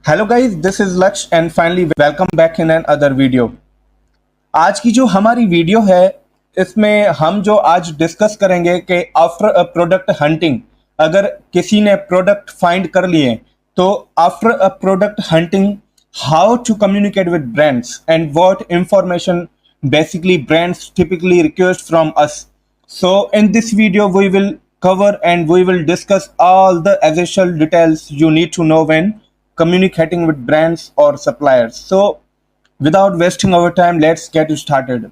Hello guys, this is लक्ष्य and finally welcome back in an other video. आज की जो हमारी वीडियो है इसमें हम जो आज डिस्कस करेंगे कि आफ्टर अ प्रोडक्ट हंटिंग, अगर किसी ने प्रोडक्ट फाइंड कर लिए तो after a product hunting how to communicate with brands and what information basically brands typically request from us. So in this video we will cover and we will discuss all the essential details you need to know when communicating with brands or suppliers. So without wasting our time, let's get started.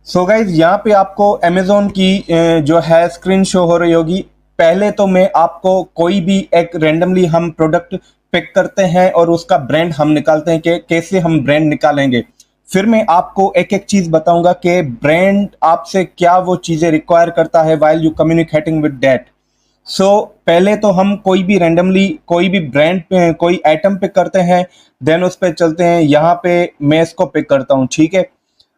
So guys, यहाँ पे आपको Amazon की जो है screen show हो रही होगी। पहले तो मैं आपको कोई भी एक रैंडमली हम प्रोडक्ट पिक करते हैं और उसका ब्रांड हम निकालते हैं कि कैसे हम ब्रांड निकालेंगे। फिर मैं आपको एक एक चीज बताऊंगा कि ब्रांड आपसे क्या वो चीजें रिक्वायर करता है while you communicating with that. So पहले तो हम कोई भी रैंडमली कोई भी ब्रांड पे कोई आइटम पिक करते हैं, देन उस पर चलते हैं। यहाँ पे मैं इसको पिक करता हूँ, ठीक है।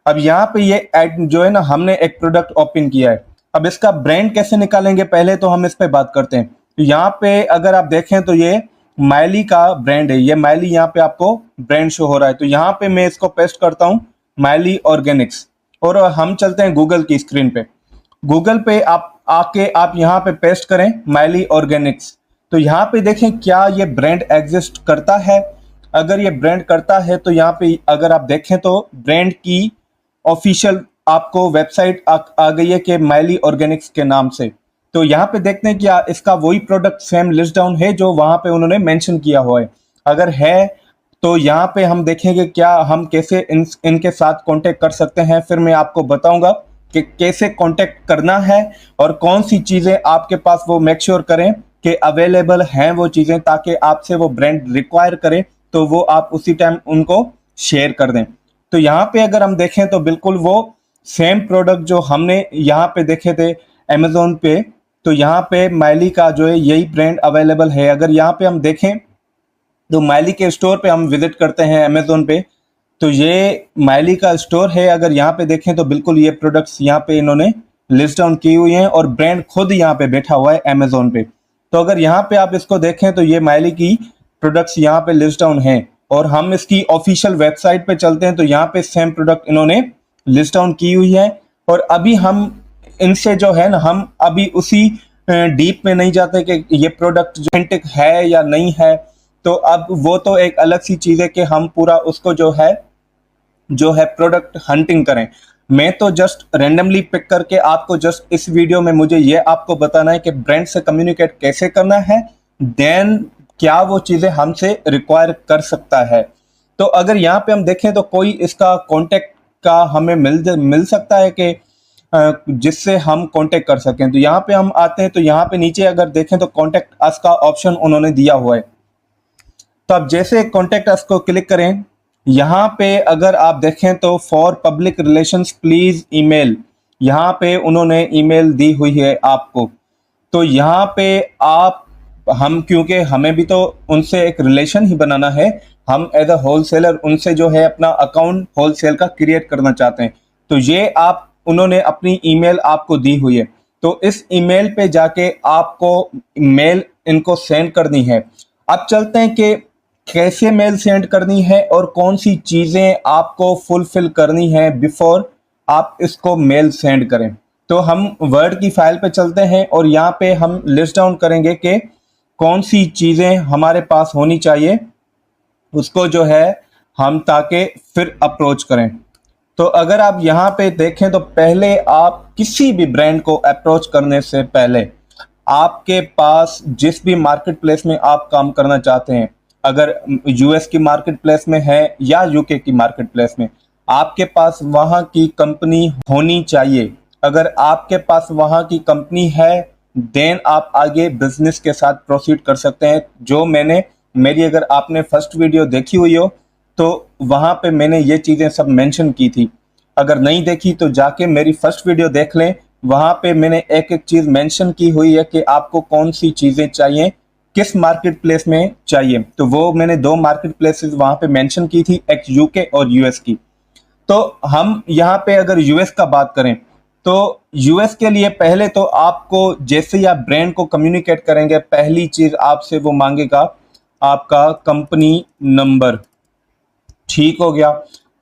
अब यहाँ पे ये जो है ना, हमने एक प्रोडक्ट ओपन किया है। अब इसका ब्रांड कैसे निकालेंगे, पहले तो हम इस पे बात करते हैं। तो यहाँ पे अगर आप देखें तो ये माइली का ब्रांड है, ये माइली यहाँ पे आपको ब्रांड शो हो रहा है। तो यहाँ पे मैं इसको पेस्ट करता हूँ, माइली ऑर्गेनिक्स, और हम चलते हैं गूगल की स्क्रीन पे। गूगल पे आप आके आप यहाँ पे पेस्ट करें माइली ऑर्गेनिक्स। तो यहाँ पे देखें क्या ये ब्रांड एग्जिस्ट करता है। अगर ये ब्रांड करता है तो यहाँ पे अगर आप देखें तो ब्रांड की ऑफिशियल आपको वेबसाइट आ गई है कि माइली ऑर्गेनिक्स के नाम से। तो यहाँ पे देखते हैं क्या इसका वही प्रोडक्ट सेम लिस्ट डाउन है जो वहां पे उन्होंने मेंशन किया हुआ है। अगर है तो यहाँ पे हम देखेंगे क्या हम कैसे इनके साथ कांटेक्ट कर सकते हैं। फिर मैं आपको बताऊंगा कि कैसे कांटेक्ट करना है और कौन सी चीजें आपके पास वो मेक श्योर करें कि अवेलेबल हैं वो चीजें, ताकि आपसे वो ब्रांड रिक्वायर करें तो वो आप उसी टाइम उनको शेयर कर दें। तो यहाँ पे अगर हम देखें तो बिल्कुल वो सेम प्रोडक्ट जो हमने यहाँ पे देखे थे अमेजोन पे, तो यहाँ पे माइली का जो है यही ब्रांड अवेलेबल है। अगर यहाँ पे हम देखें तो माइली के स्टोर पे हम विजिट करते हैं अमेजोन पे, तो ये माइली का स्टोर है। अगर यहाँ पे देखें तो बिल्कुल ये प्रोडक्ट्स यहाँ पे इन्होंने लिस्ट डाउन की हुई हैं और ब्रांड खुद यहाँ पे बैठा हुआ है अमेजोन पे। तो अगर यहाँ पे आप इसको देखें तो ये माइली की प्रोडक्ट्स यहाँ पे लिस्ट डाउन है। और हम इसकी ऑफिशियल वेबसाइट पे चलते हैं तो यहाँ पे सेम प्रोडक्ट इन्होंने लिस्ट डाउन की हुई है। और अभी हम इनसे जो है ना, हम अभी उसी डीप में नहीं जाते कि ये प्रोडक्ट जो ऑथेंटिक है या नहीं है। तो अब वो तो एक अलग सी चीज है कि हम पूरा उसको जो है प्रोडक्ट हंटिंग करें। मैं तो जस्ट रैंडमली पिक करके आपको जस्ट इस वीडियो में मुझे ये आपको बताना है कि ब्रांड से कम्युनिकेट कैसे करना है, देन क्या वो चीजें हमसे रिक्वायर कर सकता है। तो अगर यहाँ पे हम देखें तो कोई इसका कांटेक्ट का हमें मिल सकता है कि जिससे हम कांटेक्ट कर सकें। तो यहाँ पे हम आते हैं तो यहाँ पे नीचे अगर देखें तो कांटेक्ट अस का ऑप्शन उन्होंने दिया हुआ है। तो अब जैसे कांटेक्ट अस को क्लिक करें, यहाँ पे अगर आप देखें तो for public relations please email, यहाँ पे उन्होंने ईमेल दी हुई है आपको। तो यहाँ पे आप हम क्योंकि हमें भी तो उनसे एक रिलेशन ही बनाना है, हम एज अ होलसेलर उनसे जो है अपना अकाउंट होलसेल का क्रिएट करना चाहते हैं। तो ये आप उन्होंने अपनी ईमेल आपको दी हुई है, तो इस ईमेल पे जाके आपको मेल इनको सेंड करनी है। अब चलते हैं कि कैसे मेल सेंड करनी है और कौन सी चीजें आपको फुलफिल करनी है बिफोर आप इसको मेल सेंड करें। तो हम वर्ड की फाइल पे चलते हैं और यहाँ पे हम लिस्ट डाउन करेंगे कि कौन सी चीजें हमारे पास होनी चाहिए उसको जो है हम ताकि फिर अप्रोच करें। तो अगर आप यहाँ पे देखें तो पहले आप किसी भी ब्रांड को अप्रोच करने से पहले आपके पास जिस भी मार्केट प्लेस में आप काम करना चाहते हैं, अगर यूएस की मार्केट प्लेस में है या यूके की मार्केट प्लेस में, आपके पास वहां की कंपनी होनी चाहिए। अगर आपके पास वहां की कंपनी है देन आप आगे बिजनेस के साथ प्रोसीड कर सकते हैं। जो मेरी अगर आपने फर्स्ट वीडियो देखी हुई हो तो वहां पे मैंने ये चीजें सब मेंशन की थी। अगर नहीं देखी तो जाके मेरी फर्स्ट वीडियो देख लें, वहां पे मैंने एक एक चीज मेंशन की हुई है कि आपको कौन सी चीजें चाहिए, किस मार्केट प्लेस में चाहिए। तो वो मैंने 2 मार्केट प्लेसेस वहां पे मेंशन की थी, एक यूके और यूएस की। तो हम यहाँ पे अगर यूएस का बात करें तो यूएस के लिए पहले तो आपको जैसे ही आप ब्रांड को कम्युनिकेट करेंगे, पहली चीज आपसे वो मांगेगा आपका कंपनी नंबर। ठीक हो गया,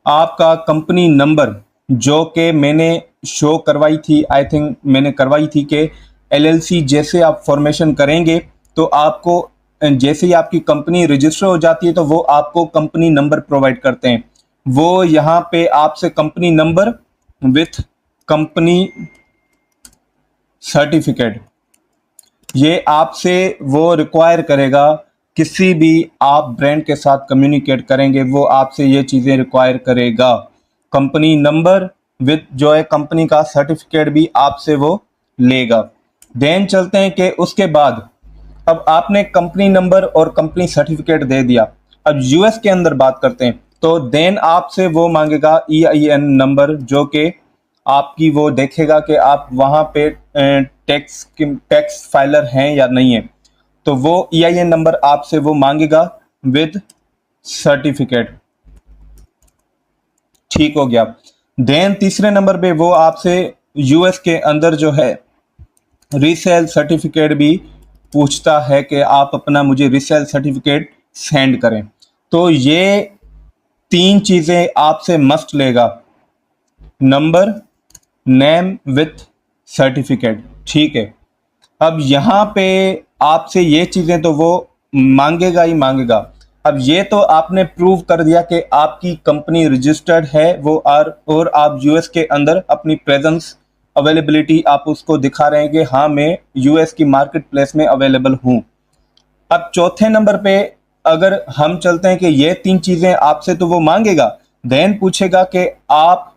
आपका कंपनी नंबर जो कि मैंने शो करवाई थी, आई थिंक मैंने करवाई थी कि एलएलसी जैसे आप फॉर्मेशन करेंगे तो आपको जैसे ही आपकी कंपनी रजिस्टर हो जाती है तो वो आपको कंपनी नंबर प्रोवाइड करते हैं। वो यहाँ पे आपसे company number with company certificate, ये आपसे वो रिक्वायर करेगा। किसी भी आप ब्रांड के साथ कम्युनिकेट करेंगे वो आपसे ये चीज़ें रिक्वायर करेगा। कंपनी नंबर विद जो है कंपनी का सर्टिफिकेट भी आपसे वो लेगा। देन चलते हैं कि उसके बाद अब आपने कंपनी नंबर और कंपनी सर्टिफिकेट दे दिया। अब यूएस के अंदर बात करते हैं तो देन आपसे वो मांगेगा ईआईएन नंबर, जो कि आपकी वो देखेगा कि आप वहां पे टैक्स फाइलर हैं या नहीं है। तो वो ईआईएन नंबर आपसे वो मांगेगा विद सर्टिफिकेट। ठीक हो गया। देन तीसरे नंबर पे वो आपसे यूएस के अंदर जो है रीसेल सर्टिफिकेट भी पूछता है कि आप अपना मुझे रीसेल सर्टिफिकेट सेंड करें। तो ये 3 चीजें आपसे मस्ट लेगा, नंबर, नेम विथ सर्टिफिकेट। ठीक है, अब यहाँ पे आपसे ये चीजें तो वो मांगेगा ही मांगेगा। अब ये तो आपने प्रूव कर दिया कि आपकी कंपनी रजिस्टर्ड है वो, और आप यूएस के अंदर अपनी प्रेजेंस अवेलेबिलिटी आप उसको दिखा रहे हैं कि हाँ मैं यूएस की मार्केट प्लेस में अवेलेबल हूँ। अब चौथे नंबर पे अगर हम चलते हैं कि ये 3 चीजें आपसे तो वो मांगेगा, देन पूछेगा कि आप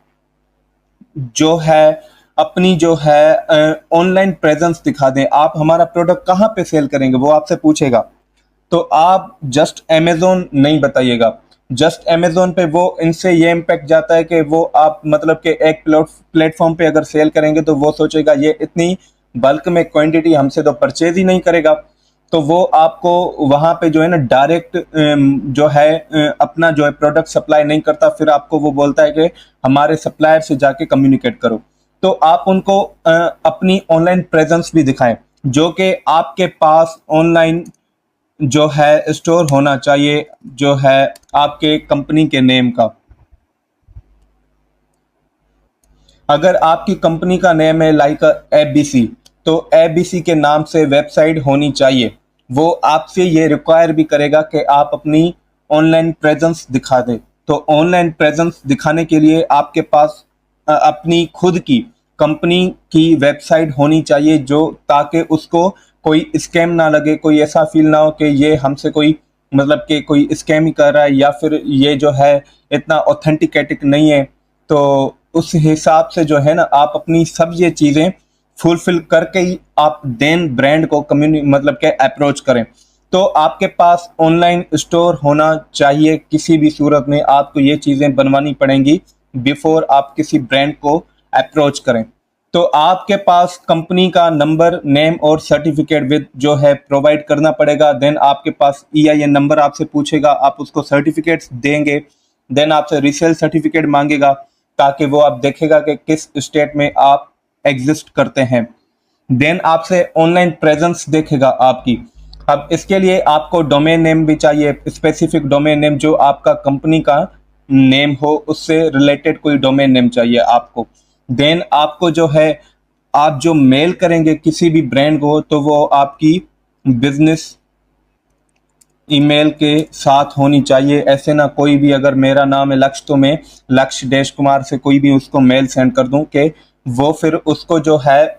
जो है अपनी जो है ऑनलाइन प्रेजेंस दिखा दें, आप हमारा प्रोडक्ट कहाँ पे सेल करेंगे वो आपसे पूछेगा। तो आप जस्ट अमेजोन नहीं बताइएगा। जस्ट अमेजोन पे वो इनसे ये इम्पैक्ट जाता है कि वो आप मतलब कि एक प्लेटफॉर्म पे अगर सेल करेंगे तो वो सोचेगा ये इतनी बल्क में क्वांटिटी हमसे तो परचेज ही नहीं करेगा। तो वो आपको वहां पे जो है ना डायरेक्ट जो है अपना जो है प्रोडक्ट सप्लाई नहीं करता, फिर आपको वो बोलता है कि हमारे सप्लायर से जाके कम्युनिकेट करो। तो आप उनको अपनी ऑनलाइन प्रेजेंस भी दिखाएं, जो कि आपके पास ऑनलाइन जो है स्टोर होना चाहिए जो है आपके कंपनी के नेम का। अगर आपकी कंपनी का नेम है लाइक एबीसी, तो एबीसी के नाम से वेबसाइट होनी चाहिए। वो आपसे ये रिक्वायर भी करेगा कि आप अपनी ऑनलाइन प्रेजेंस दिखा दें। तो ऑनलाइन प्रेजेंस दिखाने के लिए आपके पास अपनी खुद की कंपनी की वेबसाइट होनी चाहिए, जो ताकि उसको कोई स्कैम ना लगे, कोई ऐसा फील ना हो कि ये हमसे कोई मतलब कि कोई स्कैम ही कर रहा है या फिर ये जो है इतना ऑथेंटिकेटिक नहीं है। तो उस हिसाब से जो है ना आप अपनी सब ये चीज़ें फुलफिल करके ही आप देन ब्रांड को कम्युनि मतलब के अप्रोच करें। तो आपके पास ऑनलाइन स्टोर होना चाहिए, किसी भी सूरत में आपको ये चीज़ें बनवानी पड़ेंगी बिफोर आप किसी ब्रांड को अप्रोच करें। तो आपके पास कंपनी का नंबर, नेम और सर्टिफिकेट विद जो है प्रोवाइड करना पड़ेगा। देन आपके पास ईआईएन नंबर आपसे पूछेगा, आप उसको सर्टिफिकेट्स देंगे। देन आपसे रीसेल सर्टिफिकेट मांगेगा ताकि वो आप देखेगा कि किस स्टेट में आप एग्जिस्ट करते हैं। देन आपसे ऑनलाइन प्रेजेंस देखेगा आपकी। अब इसके लिए आपको डोमेन नेम भी चाहिए, स्पेसिफिक डोमेन नेम जो आपका कंपनी का नेम हो, उससे रिलेटेड कोई डोमेन नेम चाहिए आपको। देन आपको जो है आप जो मेल करेंगे किसी भी ब्रांड को तो वो आपकी बिजनेस ईमेल के साथ होनी चाहिए। ऐसे ना कोई भी, अगर मेरा नाम है लक्ष्य तो मैं लक्ष्य डैश कुमार से कोई भी उसको मेल सेंड कर दूं कि वो फिर उसको जो है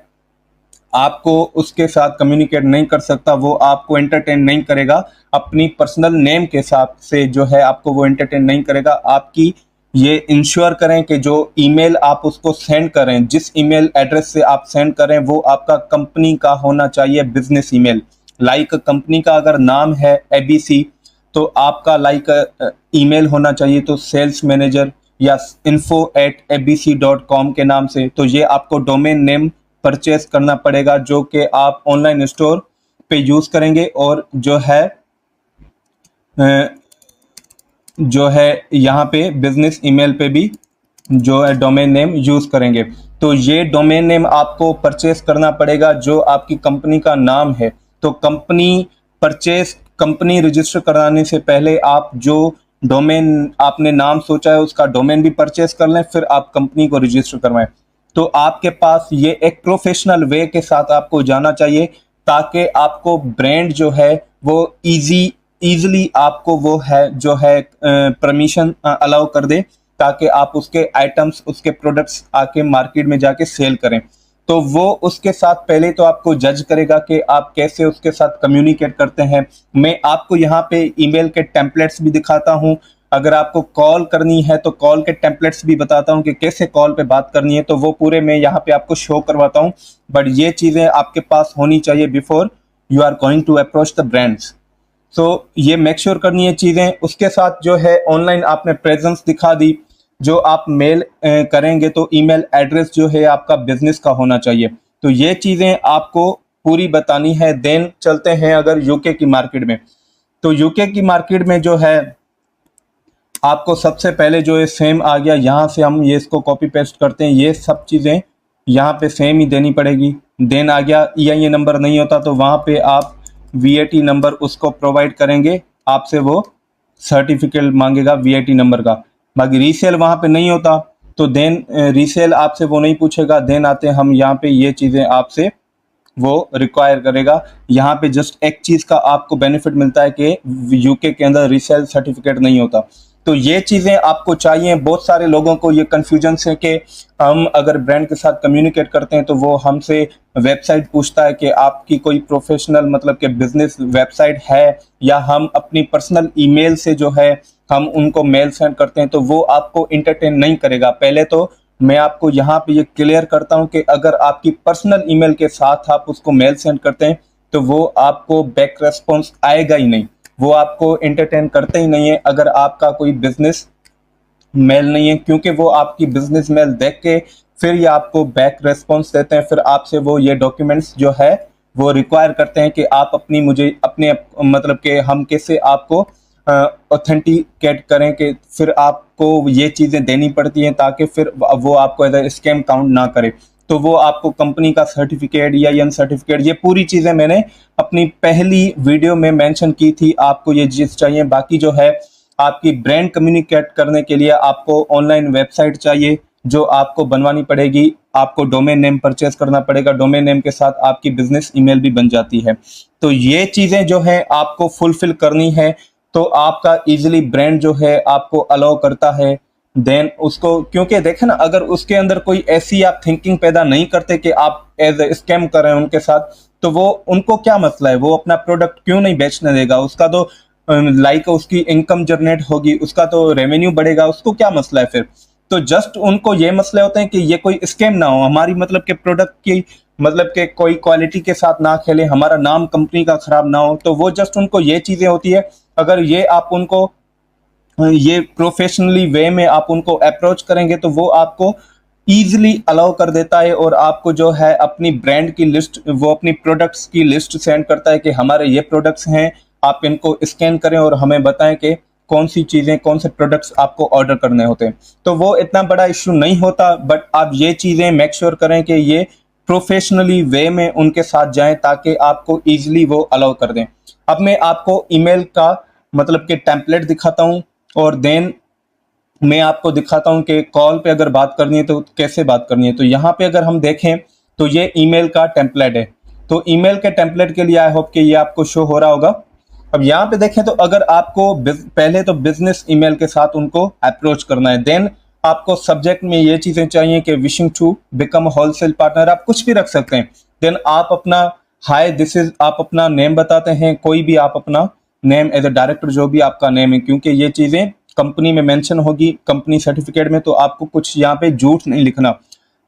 आपको उसके साथ कम्युनिकेट नहीं कर सकता, वो आपको एंटरटेन नहीं करेगा। अपनी पर्सनल नेम के साथ से जो है आपको वो एंटरटेन नहीं करेगा। आपकी ये इंश्योर करें कि जो ईमेल आप उसको सेंड करें, जिस ईमेल एड्रेस से आप सेंड करें वो आपका कंपनी का होना चाहिए, बिजनेस ईमेल। लाइक कंपनी का अगर नाम है एबीसी तो आपका लाइक ईमेल होना चाहिए तो सेल्स मैनेजर या info@abc.com के नाम से। तो ये आपको डोमेन नेम परचेस करना पड़ेगा, जो कि आप ऑनलाइन स्टोर पे यूज करेंगे और जो है यहाँ पे बिजनेस ईमेल पे भी जो है डोमेन नेम यूज करेंगे। तो ये डोमेन नेम आपको परचेस करना पड़ेगा जो आपकी कंपनी का नाम है। तो कंपनी रजिस्टर कराने से पहले आप जो डोमेन आपने नाम सोचा है उसका डोमेन भी परचेस कर लें, फिर आप कंपनी को रजिस्टर करवाएं। तो आपके पास ये एक प्रोफेशनल वे के साथ आपको जाना चाहिए, ताकि आपको ब्रांड जो है वो इजीली आपको वो है जो है परमिशन अलाउ कर दे, ताकि आप उसके आइटम्स उसके प्रोडक्ट्स आके मार्केट में जाके सेल करें। तो वो उसके साथ पहले तो आपको जज करेगा कि आप कैसे उसके साथ कम्युनिकेट करते हैं। मैं आपको यहाँ पे ईमेल के टेम्पलेट्स भी दिखाता हूँ, अगर आपको कॉल करनी है तो कॉल के टेम्पलेट्स भी बताता हूँ कि कैसे कॉल पे बात करनी है, तो वो पूरे मैं यहाँ पे आपको शो करवाता हूँ। बट ये चीज़ें आपके पास होनी चाहिए before you are going to approach the brands. So ये मेक श्योर करनी है चीज़ें। उसके साथ जो है ऑनलाइन आपने प्रेजेंस दिखा दी, जो आप मेल करेंगे तो ईमेल एड्रेस जो है आपका बिजनेस का होना चाहिए। तो ये चीज़ें आपको पूरी बतानी है। देन चलते हैं अगर यूके की मार्केट में। तो यूके की मार्केट में जो है आपको सबसे पहले जो है सेम आ गया, यहाँ से हम ये इसको कॉपी पेस्ट करते हैं, ये सब चीज़ें यहाँ पे सेम ही देनी पड़ेगी। देन आ गया EIA नंबर नहीं होता तो वहाँ पे आप VAT नंबर उसको प्रोवाइड करेंगे, आपसे वो सर्टिफिकेट मांगेगा VAT नंबर का। बाकी रीसेल वहाँ पे नहीं होता तो देन रीसेल आपसे वो नहीं पूछेगा। देन आते हैं हम यहाँ पे, ये चीज़ें आपसे वो रिक्वायर करेगा। यहाँ पे जस्ट एक चीज़ का आपको बेनिफिट मिलता है कि यूके के अंदर रीसेल सर्टिफिकेट नहीं होता। तो ये चीज़ें आपको चाहिए। बहुत सारे लोगों को ये कन्फ्यूजन है कि हम अगर ब्रांड के साथ कम्युनिकेट करते हैं तो वो हमसे वेबसाइट पूछता है कि आपकी कोई प्रोफेशनल मतलब कि बिजनेस वेबसाइट है, या हम अपनी पर्सनल ईमेल से जो है हम उनको मेल सेंड करते हैं, तो वो आपको इंटरटेन नहीं करेगा। पहले तो मैं आपको यहाँ पे ये क्लियर करता हूँ कि अगर आपकी पर्सनल ईमेल के साथ आप उसको मेल सेंड करते हैं तो वो आपको बैक रेस्पॉन्स आएगा ही नहीं, वो आपको एंटरटेन करते ही नहीं है अगर आपका कोई बिजनेस मेल नहीं है, क्योंकि वो आपकी बिजनेस मेल देख के फिर ये आपको बैक रेस्पॉन्स देते हैं। फिर आपसे वो ये डॉक्यूमेंट्स जो है वो रिक्वायर करते हैं कि आप अपने मतलब कि हम कैसे आपको ऑथेंटिकेट करें, कि फिर आपको ये चीज़ें देनी पड़ती हैं ताकि फिर वो आपको एज स्कैम काउंट ना करे। तो वो आपको कंपनी का सर्टिफिकेट या EIN सर्टिफिकेट, ये पूरी चीज़ें मैंने अपनी पहली वीडियो में मेंशन की थी। आपको ये चीज़ चाहिए। बाकी जो है आपकी ब्रांड कम्युनिकेट करने के लिए आपको ऑनलाइन वेबसाइट चाहिए जो आपको बनवानी पड़ेगी। आपको डोमेन नेम परचेज करना पड़ेगा, डोमेन नेम के साथ आपकी बिजनेस ईमेल भी बन जाती है। तो ये चीज़ें जो है आपको फुलफिल करनी है, तो आपका इजीली ब्रांड जो है आपको अलाउ करता है। देन उसको, क्योंकि देखें ना, अगर उसके अंदर कोई ऐसी आप थिंकिंग पैदा नहीं करते कि आप एज ए स्कैम कर रहे हैं उनके साथ, तो वो उनको क्या मसला है, वो अपना प्रोडक्ट क्यों नहीं बेचने देगा? उसका तो लाइक उसकी इनकम जनरेट होगी, उसका तो रेवेन्यू बढ़ेगा, उसको क्या मसला है फिर? तो जस्ट उनको ये मसले होते हैं कि ये कोई स्कैम ना हो, हमारी मतलब के प्रोडक्ट की मतलब के कोई क्वालिटी के साथ ना खेले, हमारा नाम कंपनी का खराब ना हो। तो वो जस्ट उनको ये चीजें होती है। अगर ये आप उनको ये प्रोफेशनली वे में आप उनको अप्रोच करेंगे तो वो आपको ईजिली अलाउ कर देता है, और आपको जो है अपनी ब्रांड की लिस्ट, वो अपनी प्रोडक्ट्स की लिस्ट सेंड करता है कि हमारे ये प्रोडक्ट्स हैं, आप इनको स्कैन करें और हमें बताएं कि कौन सी चीज़ें, कौन से प्रोडक्ट्स आपको ऑर्डर करने होते हैं। तो वो इतना बड़ा इशू नहीं होता, बट आप ये चीज़ें मेक श्योर करें कि ये प्रोफेशनली वे में उनके साथ जाएं ताकि आपको ईजिली वो अलाउ कर दें। अब मैं आपको ईमेल का मतलब कि टेम्पलेट दिखाता हूँ, और देन मैं आपको दिखाता हूं कि कॉल पे अगर बात करनी है तो कैसे बात करनी है। तो यहाँ पे अगर हम देखें तो ये ईमेल का टेम्पलेट है। तो ईमेल के टेम्पलेट के लिए आई होप कि ये आपको शो हो रहा होगा। अब यहाँ पे देखें तो अगर आपको पहले तो बिजनेस ईमेल के साथ उनको अप्रोच करना है, देन आपको सब्जेक्ट में ये चीजें चाहिए कि wishing to become wholesale partner, आप कुछ भी रख सकते हैं। देन आप अपना हाय दिस इज, आप अपना नेम बताते हैं, कोई भी आप अपना नेम एज ए डायरेक्टर जो भी आपका नेम है, क्योंकि ये चीजें कंपनी में मेंशन होगी कंपनी सर्टिफिकेट में, तो आपको कुछ यहाँ पे झूठ नहीं लिखना।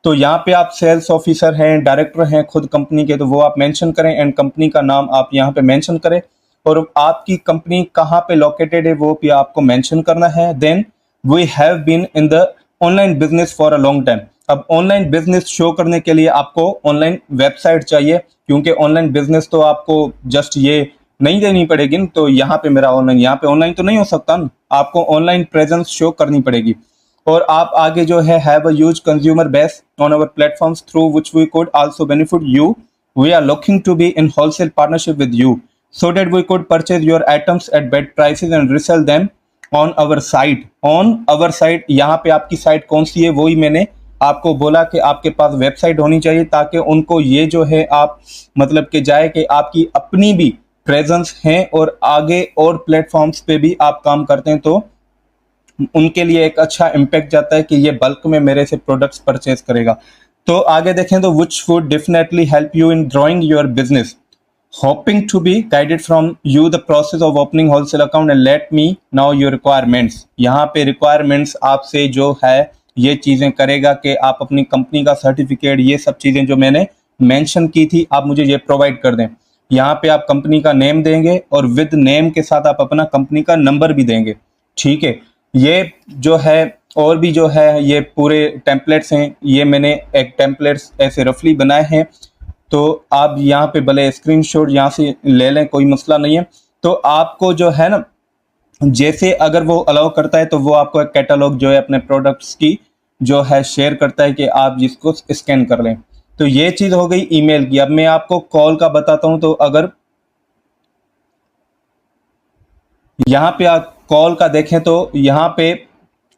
तो यहाँ पे आप सेल्स ऑफिसर हैं, डायरेक्टर हैं खुद कंपनी के, तो वो आप मेंशन करें, एंड कंपनी का नाम आप यहाँ पे मेंशन करें, और आपकी कंपनी कहाँ पे लोकेटेड है वो भी आपको मेंशन करना है। Then we have been in the online business for a long time. अब ऑनलाइन बिजनेस शो करने के लिए आपको ऑनलाइन वेबसाइट चाहिए, क्योंकि ऑनलाइन बिजनेस तो आपको जस्ट ये नहीं देनी पड़ेगी न, तो यहाँ पे मेरा ऑनलाइन, यहाँ पे ऑनलाइन तो नहीं हो सकता न, आपको ऑनलाइन प्रेजेंस शो करनी पड़ेगी। और आप आगे जो है have a huge consumer base on our platforms through which we could also benefit you. We are looking to be in wholesale partnership with you so that we could purchase your items at bad prices and resell them on our site। on our site, यहाँ पे आपकी site कौन सी है वही मैंने आपको बोला कि आपके पास वेबसाइट होनी चाहिए, ताकि उनको ये जो है आप मतलब कि जाए कि आपकी अपनी भी प्रेजेंस है और आगे और प्लेटफॉर्म्स पे भी आप काम करते हैं, तो उनके लिए एक अच्छा इम्पैक्ट जाता है कि ये बल्क में मेरे से प्रोडक्ट्स परचेज करेगा। तो आगे देखें तो which would definitely help you in growing your business। Hoping to be guided from you the process of opening wholesale account and let me know your requirements। यहाँ पे requirements आपसे जो है ये चीज़ें करेगा कि आप अपनी कंपनी का सर्टिफिकेट, ये सब चीज़ें जो मैंने मेंशन की थी आप मुझे ये प्रोवाइड कर दें। यहाँ पे आप कंपनी का नेम देंगे और विद नेम के साथ आप अपना कंपनी का नंबर भी देंगे, ठीक है। ये जो है और भी जो है ये पूरे टेम्पलेट्स हैं, ये मैंने एक टेम्पलेट्स ऐसे रफली बनाए हैं, तो आप यहाँ पे भले स्क्रीनशॉट यहाँ से ले लें, कोई मसला नहीं है। तो आपको जो है ना, जैसे अगर वो अलाउ करता है तो वो आपको एक कैटलॉग जो है अपने प्रोडक्ट्स की जो है शेयर करता है कि आप जिसको स्कैन कर लें। तो ये चीज़ हो गई ईमेल की। अब मैं आपको कॉल का बताता हूँ। तो अगर यहाँ पे आप कॉल का देखें तो यहाँ पे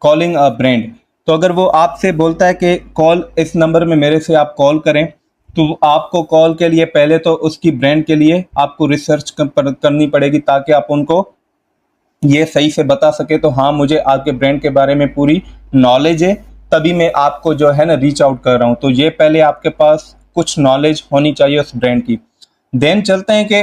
कॉलिंग अ ब्रांड, तो अगर वो आपसे बोलता है कि कॉल इस नंबर में मेरे से आप कॉल करें, तो आपको कॉल के लिए पहले तो उसकी ब्रांड के लिए आपको रिसर्च करनी पड़ेगी, ताकि आप उनको ये सही से बता सके तो हाँ मुझे आपके ब्रांड के बारे में पूरी नॉलेज है, तभी मैं आपको जो है ना रीच आउट कर रहा हूँ। तो ये पहले आपके पास कुछ नॉलेज होनी चाहिए उस ब्रांड की। देन चलते हैं कि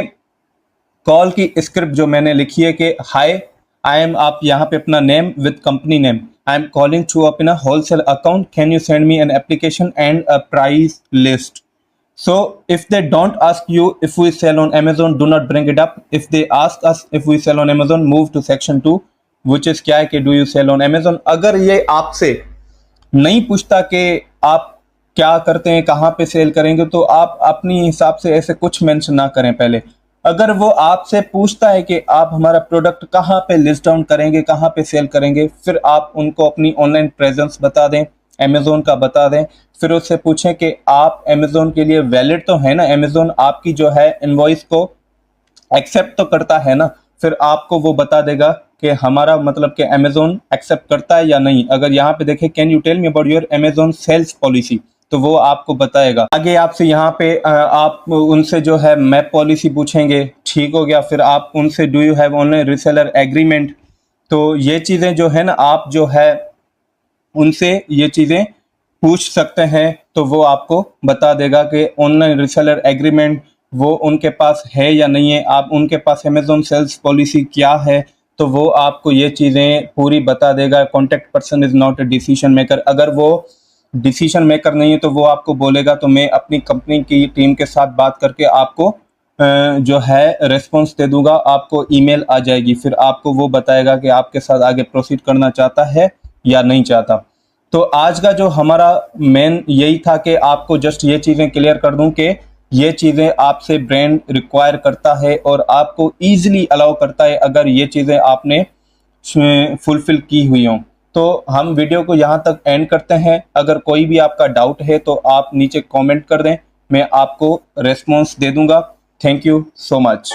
कॉल की स्क्रिप्ट जो मैंने लिखी है कि हाय आई एम, आप यहाँ पे अपना name with company name, I am calling to open a wholesale account, can you send me an application and a price list. So if they don't ask you if we sell on Amazon, do not bring it up. If they ask us if we sell on Amazon, move to section 2, which is क्या है कि do you sell on Amazon। अगर ये आपसे नहीं पूछता कि आप क्या करते हैं, कहाँ पे सेल करेंगे, तो आप अपनी हिसाब से ऐसे कुछ मेंशन ना करें पहले। अगर वो आपसे पूछता है कि आप हमारा प्रोडक्ट कहाँ पे लिस्ट डाउन करेंगे, कहाँ पे सेल करेंगे, फिर आप उनको अपनी ऑनलाइन प्रेजेंस बता दें, अमेजोन का बता दें। फिर उससे पूछें कि आप अमेजोन के लिए वैलिड तो है ना, अमेजोन आपकी जो है इनवॉइस को एक्सेप्ट तो करता है ना। फिर आपको वो बता देगा कि हमारा मतलब कि अमेजोन एक्सेप्ट करता है या नहीं। अगर यहाँ पे देखें can you tell me about your Amazon sales policy, तो वो आपको बताएगा। आगे आपसे यहाँ पे आप उनसे जो है मैप पॉलिसी पूछेंगे, ठीक हो गया। फिर आप उनसे do you have online reseller agreement, तो ये चीज़ें जो है ना आप जो है उनसे ये चीज़ें पूछ सकते हैं, तो वो आपको बता देगा कि ऑनलाइन रीसेलर एग्रीमेंट वो उनके पास है या नहीं है। आप उनके पास अमेजोन सेल्स पॉलिसी क्या है, तो वो आपको ये चीज़ें पूरी बता देगा। Contact person is not a decision maker, अगर वो डिसीजन मेकर नहीं है तो वो आपको बोलेगा तो मैं अपनी कंपनी की टीम के साथ बात करके आपको जो है रेस्पॉन्स दे दूंगा, आपको ईमेल आ जाएगी। फिर आपको वो बताएगा कि आपके साथ आगे प्रोसीड करना चाहता है या नहीं चाहता। तो आज का जो हमारा मेन यही था कि आपको जस्ट ये चीज़ें क्लियर कर दूं कि ये चीज़ें आपसे ब्रांड रिक्वायर करता है और आपको ईजिली अलाउ करता है अगर ये चीज़ें आपने फुलफिल की हुई हों। तो हम वीडियो को यहाँ तक एंड करते हैं। अगर कोई भी आपका डाउट है तो आप नीचे कमेंट कर दें, मैं आपको रेस्पॉन्स दे दूंगा। Thank you so much.